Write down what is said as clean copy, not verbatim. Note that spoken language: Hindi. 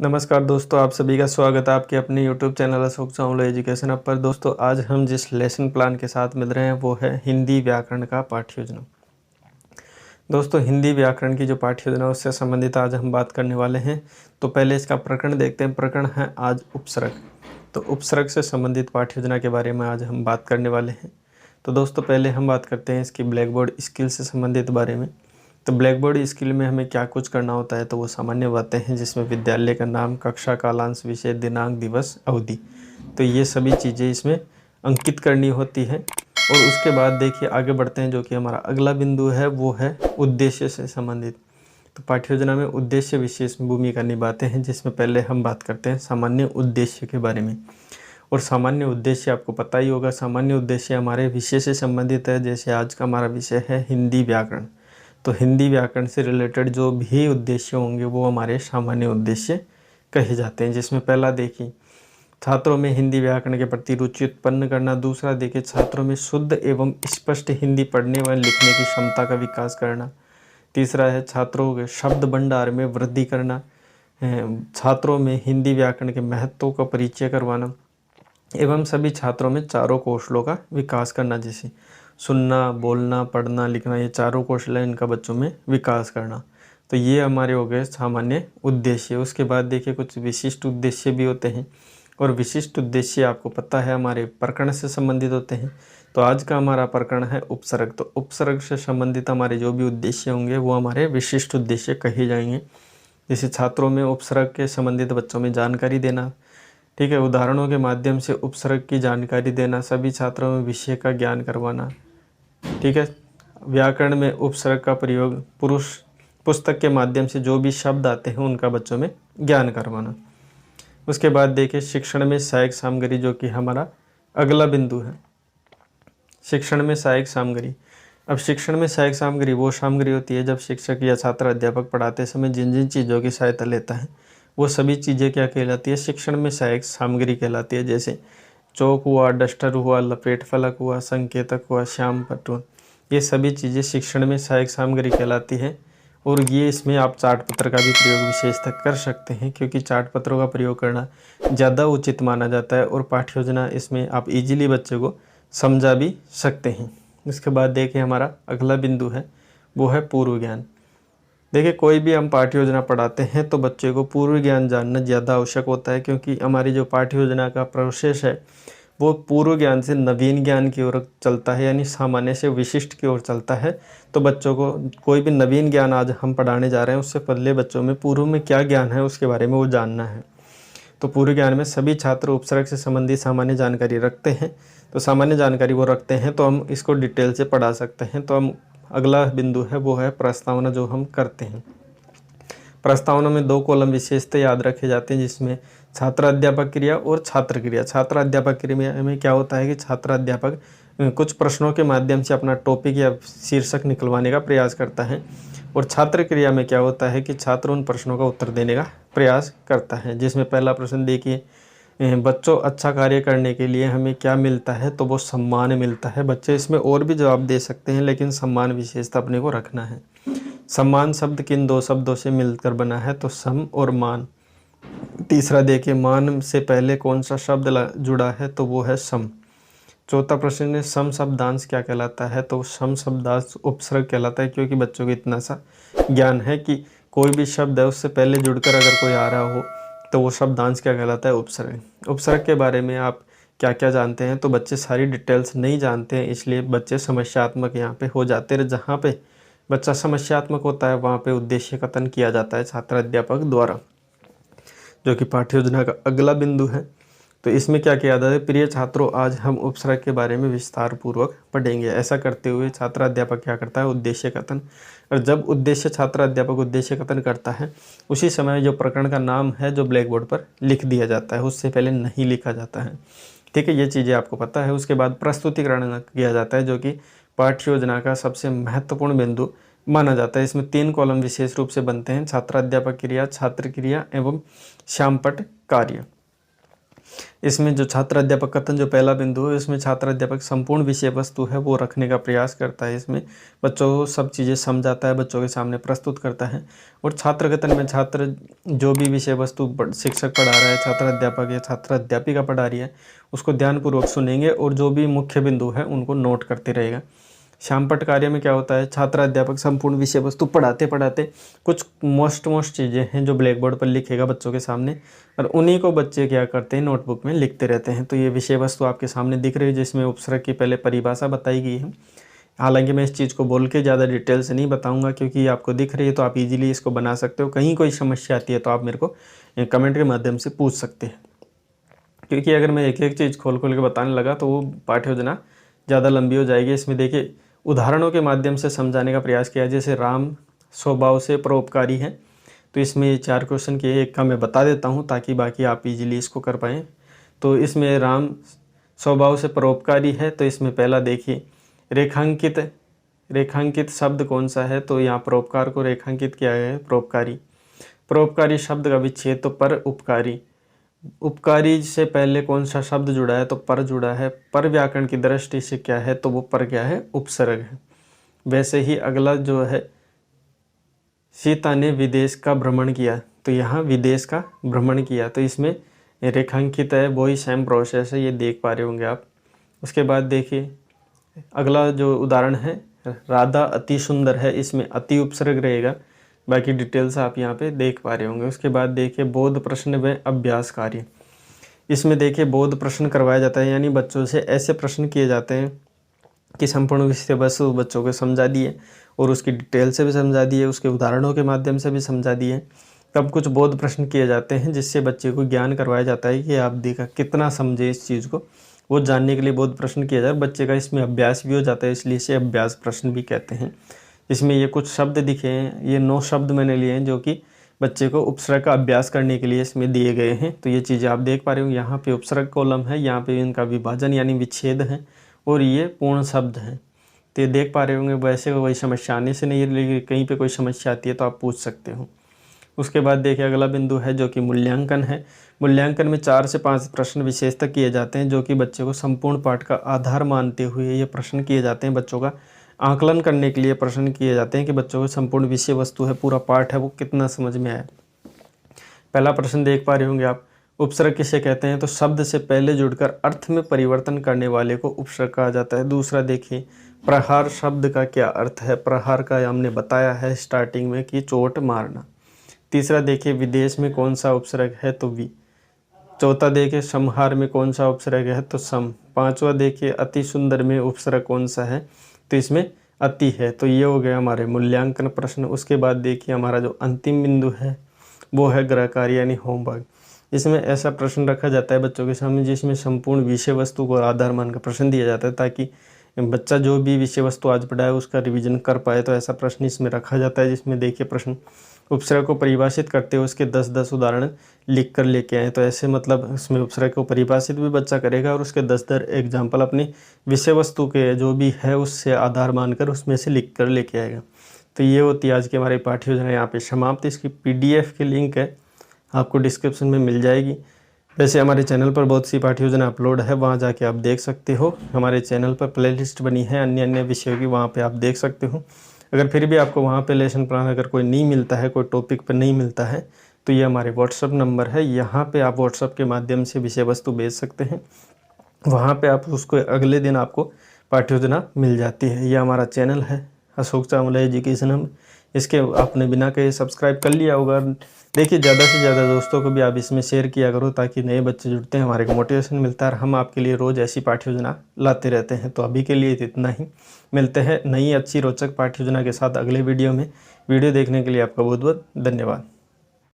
नमस्कार दोस्तों, आप सभी का स्वागत है आपके अपने YouTube channel Ashok Chawla education अब पर। दोस्तों, आज हम जिस लेसन प्लान के साथ मिल रहे हैं वो है हिंदी व्याकरण का पाठ्य योजना। दोस्तों, हिंदी व्याकरण की जो पाठ्य योजना उससे संबंधित आज हम बात करने वाले हैं। तो पहले इसका प्रकरण देखते हैं। प्रकरण है आज उपसर्ग। तो उपसर्ग से संबंधित पाठ्य योजना के बारे में आज हम बात करने वाले हैं। तो दोस्तों, पहले हम बात करते हैं इसकी ब्लैक बोर्ड स्किल से संबंधित बारे में। तो ब्लैक बोर्ड स्किल में हमें क्या कुछ करना होता है, तो वो सामान्य बातें हैं जिसमें विद्यालय का नाम, कक्षा, कालांश, विषय, दिनांक, दिवस, अवधि, तो ये सभी चीज़ें इसमें अंकित करनी होती है। और उसके बाद देखिए आगे बढ़ते हैं, जो कि हमारा अगला बिंदु है वो है उद्देश्य से संबंधित। तो पाठ्य योजना में उद्देश्य विशेष भूमिका निभाते हैं, जिसमें पहले हम बात करते हैं सामान्य उद्देश्य के बारे में। और सामान्य उद्देश्य आपको पता ही होगा, सामान्य उद्देश्य हमारे विषय से संबंधित है। जैसे आज का हमारा विषय है हिंदी व्याकरण, तो हिंदी व्याकरण से रिलेटेड जो भी उद्देश्य होंगे वो हमारे सामान्य उद्देश्य कहे जाते हैं। जिसमें पहला देखिए छात्रों में हिंदी व्याकरण के प्रति रुचि उत्पन्न करना। दूसरा देखिए छात्रों में शुद्ध एवं स्पष्ट हिंदी पढ़ने व लिखने की क्षमता का विकास करना। तीसरा है छात्रों के शब्द भंडार में वृद्धि करना। छात्रों में हिंदी व्याकरण के महत्व का परिचय करवाना एवं सभी छात्रों में चारों कौशलों का विकास करना, जैसे सुनना, बोलना, पढ़ना, लिखना, ये चारों कौशल है इनका बच्चों में विकास करना। तो ये हमारे हो गए सामान्य उद्देश्य। उसके बाद देखिए कुछ विशिष्ट उद्देश्य भी होते हैं, और विशिष्ट उद्देश्य आपको पता है हमारे प्रकरण से संबंधित होते हैं। तो आज का हमारा प्रकरण है उपसर्ग। तो उपसर्ग से संबंधित हमारे जो भी उद्देश्य होंगे वो हमारे विशिष्ट उद्देश्य कहे जाएंगे। जैसे छात्रों में उपसर्ग के संबंधित बच्चों में जानकारी देना, ठीक है, उदाहरणों के माध्यम से उपसर्ग की जानकारी देना, सभी छात्रों में विषय का ज्ञान करवाना, ठीक है। व्याकरण में उपसर्ग का प्रयोग पुरुष पुस्तक के माध्यम से जो भी शब्द आते हैं उनका बच्चों में ज्ञान करवाना। उसके बाद देखिए शिक्षण में सहायक सामग्री, जो कि हमारा अगला बिंदु है। शिक्षण में सहायक सामग्री। अब शिक्षण में सहायक सामग्री वो सामग्री होती है जब शिक्षक या छात्र अध्यापक पढ़ाते समय जिन जिन चीज़ों की सहायता लेता है वो सभी चीज़ें क्या कहलाती है, शिक्षण में सहायक सामग्री कहलाती है। जैसे चौक हुआ, डस्टर हुआ, लपेट फलक हुआ, संकेतक हुआ, श्याम पट्ट हुआ, ये सभी चीज़ें शिक्षण में सहायक सामग्री कहलाती है। और ये इसमें आप चार्ट पत्र का भी प्रयोग विशेषतः कर सकते हैं, क्योंकि चार्ट पत्रों का प्रयोग करना ज़्यादा उचित माना जाता है और पाठ्य योजना इसमें आप इजीली बच्चे को समझा भी सकते हैं। इसके बाद देखिए हमारा अगला बिंदु है वो है पूर्व ज्ञान। देखिए कोई भी हम पाठ्य योजना पढ़ाते हैं तो बच्चे को पूर्व ज्ञान जानना ज़्यादा आवश्यक होता है, क्योंकि हमारी जो पाठ्य योजना का प्रोसेस है वो पूर्व ज्ञान से नवीन ज्ञान की ओर चलता है, यानी सामान्य से विशिष्ट की ओर चलता है। तो बच्चों को कोई भी नवीन ज्ञान आज हम पढ़ाने जा रहे हैं उससे पहले बच्चों में पूर्व में क्या ज्ञान है उसके बारे में वो जानना है। तो पूर्व ज्ञान में सभी छात्र उपसर्ग से संबंधित सामान्य जानकारी रखते हैं। तो सामान्य जानकारी वो रखते हैं तो हम इसको डिटेल से पढ़ा सकते हैं। तो हम अगला बिंदु है वो है प्रस्तावना, जो हम करते हैं। प्रस्तावना में 2 कॉलम विशेषता याद रखे जाते हैं, जिसमें छात्र अध्यापक क्रिया और छात्र क्रिया। छात्र अध्यापक क्रिया में क्या होता है कि छात्र अध्यापक कुछ प्रश्नों के माध्यम से अपना टॉपिक या शीर्षक निकलवाने का प्रयास करता है, और छात्र क्रिया में क्या होता है कि छात्र उन प्रश्नों का उत्तर देने का प्रयास करता है। जिसमें पहला प्रश्न देखिए, बच्चों अच्छा कार्य करने के लिए हमें क्या मिलता है, तो वो सम्मान मिलता है। बच्चे इसमें और भी जवाब दे सकते हैं, लेकिन सम्मान विशेषता अपने को रखना है। सम्मान शब्द किन 2 शब्दों से मिलकर बना है, तो सम और मान। तीसरा देखिए मान से पहले कौन सा शब्द जुड़ा है, तो वो है सम। चौथा प्रश्न है सम शब्दांश क्या कहलाता है, तो सम शब्दांश उपसर्ग कहलाता है, क्योंकि बच्चों को इतना सा ज्ञान है कि कोई भी शब्द है उससे पहले जुड़कर अगर कोई आ रहा हो तो वो शब्दांश क्या कहलाता है, उपसर्ग। उपसर्ग के बारे में आप क्या क्या जानते हैं, तो बच्चे सारी डिटेल्स नहीं जानते हैं, इसलिए बच्चे समस्यात्मक यहाँ पे हो जाते हैं। जहाँ पे बच्चा समस्यात्मक होता है वहाँ पे उद्देश्य कथन किया जाता है छात्र अध्यापक द्वारा, जो कि पाठ्य योजना का अगला बिंदु है। तो इसमें क्या किया जाता है, प्रिय छात्रों आज हम उपसर्ग के बारे में विस्तार पूर्वक पढ़ेंगे। ऐसा करते हुए छात्र अध्यापक क्या करता है, उद्देश्य कथन। और जब उद्देश्य छात्र अध्यापक उद्देश्य कथन करता है उसी समय जो प्रकरण का नाम है जो ब्लैक बोर्ड पर लिख दिया जाता है, उससे पहले नहीं लिखा जाता है, ठीक है। ये चीज़ें आपको पता है। उसके बाद प्रस्तुतिकरण किया जाता है, जो कि पाठ्य योजना का सबसे महत्वपूर्ण बिंदु माना जाता है। इसमें 3 कॉलम विशेष रूप से बनते हैं, छात्र अध्यापक क्रिया, छात्र क्रिया एवं श्यामपट्ट कार्य। इसमें जो छात्र अध्यापक कथन जो पहला बिंदु है, इसमें छात्र अध्यापक संपूर्ण विषय वस्तु है वो रखने का प्रयास करता है। इसमें बच्चों को सब चीज़ें समझाता है, बच्चों के सामने प्रस्तुत करता है। और छात्र कथन में छात्र जो भी विषय वस्तु शिक्षक पढ़ा रहा है, छात्र अध्यापक या छात्र अध्यापिका पढ़ा रही है, उसको ध्यानपूर्वक सुनेंगे और जो भी मुख्य बिंदु है उनको नोट करते रहेगा। श्यामपट्ट कार्य में क्या होता है, छात्र अध्यापक संपूर्ण विषय वस्तु पढ़ाते पढ़ाते कुछ मोस्ट चीज़ें हैं जो ब्लैक बोर्ड पर लिखेगा बच्चों के सामने, और उन्हीं को बच्चे क्या करते हैं, नोटबुक में लिखते रहते हैं। तो ये विषय वस्तु आपके सामने दिख रही है, जिसमें उपसर्ग की पहले परिभाषा बताई गई है। हालांकि मैं इस चीज़ को बोल के ज़्यादा डिटेल से नहीं बताऊंगा, क्योंकि आपको दिख रही है तो आप इजीली इसको बना सकते हो। कहीं कोई समस्या आती है तो आप मेरे को कमेंट के माध्यम से पूछ सकते हैं, क्योंकि अगर मैं एक एक चीज़ खोल खोल के बताने लगा तो वो पाठ्य योजना ज़्यादा लंबी हो जाएगी। इसमें देखिए उदाहरणों के माध्यम से समझाने का प्रयास किया, जैसे राम स्वभाव से परोपकारी है, तो इसमें ये 4 क्वेश्चन के एक का मैं बता देता हूँ ताकि बाकी आप इजीली इसको कर पाएँ। तो इसमें राम स्वभाव से परोपकारी है, तो इसमें पहला देखिए रेखांकित शब्द कौन सा है, तो यहाँ परोपकार को रेखांकित किया गया है परोपकारी। परोपकारी शब्द का विच्छेद तो पर उपकारी। उपकारी से पहले कौन सा शब्द जुड़ा है, तो पर जुड़ा है। पर व्याकरण की दृष्टि से क्या है, तो वो पर क्या है, उपसर्ग है। वैसे ही अगला जो है, सीता ने विदेश का भ्रमण किया, तो यहाँ विदेश का भ्रमण किया, तो इसमें रेखांकित है, वही सेम प्रोसेस है, ये देख पा रहे होंगे आप। उसके बाद देखिए अगला जो उदाहरण है, राधा अति सुंदर है, इसमें अति उपसर्ग रहेगा। बाकी डिटेल्स आप यहाँ पे देख पा रहे होंगे। उसके बाद देखिए बोध प्रश्न व अभ्यास कार्य। इसमें देखिए बोध प्रश्न करवाया जाता है, यानी बच्चों से ऐसे प्रश्न किए जाते हैं कि संपूर्ण विषय वस्तु बच्चों को समझा दिए और उसकी डिटेल से भी समझा दिए, उसके उदाहरणों के माध्यम से भी समझा दिए। तब कुछ बोध प्रश्न किए जाते हैं जिससे बच्चे को ज्ञान करवाया जाता है कि आप देखा कितना समझे इस चीज़ को, वो जानने के लिए बोध प्रश्न किया जाए। बच्चे का इसमें अभ्यास भी हो जाता है, इसलिए इसे अभ्यास प्रश्न भी कहते हैं। इसमें ये कुछ शब्द दिखे हैं, ये 9 शब्द मैंने लिए हैं जो कि बच्चे को उपसर्ग का अभ्यास करने के लिए इसमें दिए गए हैं। तो ये चीज़ें आप देख पा रहे हो, यहाँ पे उपसर्ग कॉलम है, यहाँ पे इनका विभाजन यानी विच्छेद है, और ये पूर्ण शब्द हैं। तो ये देख पा रहे होंगे। वैसे कोई समस्या आने से नहीं है, लेकिन कहीं पे कोई समस्या आती है तो आप पूछ सकते हो। उसके बाद देखिए अगला बिंदु है जो कि मूल्यांकन है। मूल्यांकन में 4 से 5 प्रश्न विशेषतः किए जाते हैं, जो कि बच्चे को संपूर्ण पाठ का आधार मानते हुए ये प्रश्न किए जाते हैं। बच्चों का आकलन करने के लिए प्रश्न किए जाते हैं कि बच्चों को संपूर्ण विषय वस्तु है, पूरा पाठ है, वो कितना समझ में आया। पहला प्रश्न देख पा रहे होंगे आप, उपसर्ग किसे कहते हैं, तो शब्द से पहले जुड़कर अर्थ में परिवर्तन करने वाले को उपसर्ग कहा जाता है। दूसरा देखिए प्रहार शब्द का क्या अर्थ है। प्रहार का हमने बताया है स्टार्टिंग में कि चोट मारना। तीसरा देखिए विदेश में कौन सा उपसर्ग है, तो वि। चौथा देखिए संहार में कौन सा उपसर्ग है, तो सम। पांचवा देखिए अति सुंदर में उपसर्ग कौन सा है, तो इसमें अति है। तो ये हो गया हमारे मूल्यांकन प्रश्न। उसके बाद देखिए हमारा जो अंतिम बिंदु है वो है गृह कार्य यानी होमवर्क। इसमें ऐसा प्रश्न रखा जाता है बच्चों के सामने जिसमें संपूर्ण विषय वस्तु को आधार मानकर प्रश्न दिया जाता है, ताकि बच्चा जो भी विषय वस्तु आज पढ़ा है उसका रिवीजन कर पाए। तो ऐसा प्रश्न इसमें रखा जाता है, जिसमें देखिए प्रश्न उपसर्ग को परिभाषित करते हुए उसके 10-10 उदाहरण लिख कर लेके आए। तो ऐसे मतलब उसमें उपसर्ग को परिभाषित भी बच्चा करेगा और उसके 10-10 एग्जाम्पल अपनी विषय वस्तु के जो भी है उससे आधार मानकर उसमें से लिख कर लेके आएगा। तो ये होती है आज की हमारी पाठ्य योजना यहाँ पे समाप्त। इसकी PDF की लिंक है आपको डिस्क्रिप्शन में मिल जाएगी। वैसे हमारे चैनल पर बहुत सी पाठ्य योजना अपलोड है, वहाँ जाके आप देख सकते हो। हमारे चैनल पर प्लेलिस्ट बनी है अन्य विषयों की, वहाँ पे आप देख सकते हो। अगर फिर भी आपको वहाँ पे लेसन प्लान अगर कोई नहीं मिलता है, कोई टॉपिक पर नहीं मिलता है, तो ये हमारे व्हाट्सअप नंबर है, यहाँ पे आप व्हाट्सअप के माध्यम से विषय वस्तु भेज सकते हैं। वहाँ पे आप उसको अगले दिन आपको पाठ्य योजना मिल जाती है। ये हमारा चैनल है अशोक चावला एजुकेशन। हम इसके आपने बिना कहे सब्सक्राइब कर लिया होगा। देखिए ज़्यादा से ज़्यादा दोस्तों को भी आप इसमें शेयर किया करो, ताकि नए बच्चे जुड़ते हैं, हमारे को मोटिवेशन मिलता है और हम आपके लिए रोज़ ऐसी पाठ्य योजना लाते रहते हैं। तो अभी के लिए इतना ही, मिलते हैं नई अच्छी रोचक पाठ्य योजना के साथ अगले वीडियो में। वीडियो देखने के लिए आपका बहुत बहुत धन्यवाद।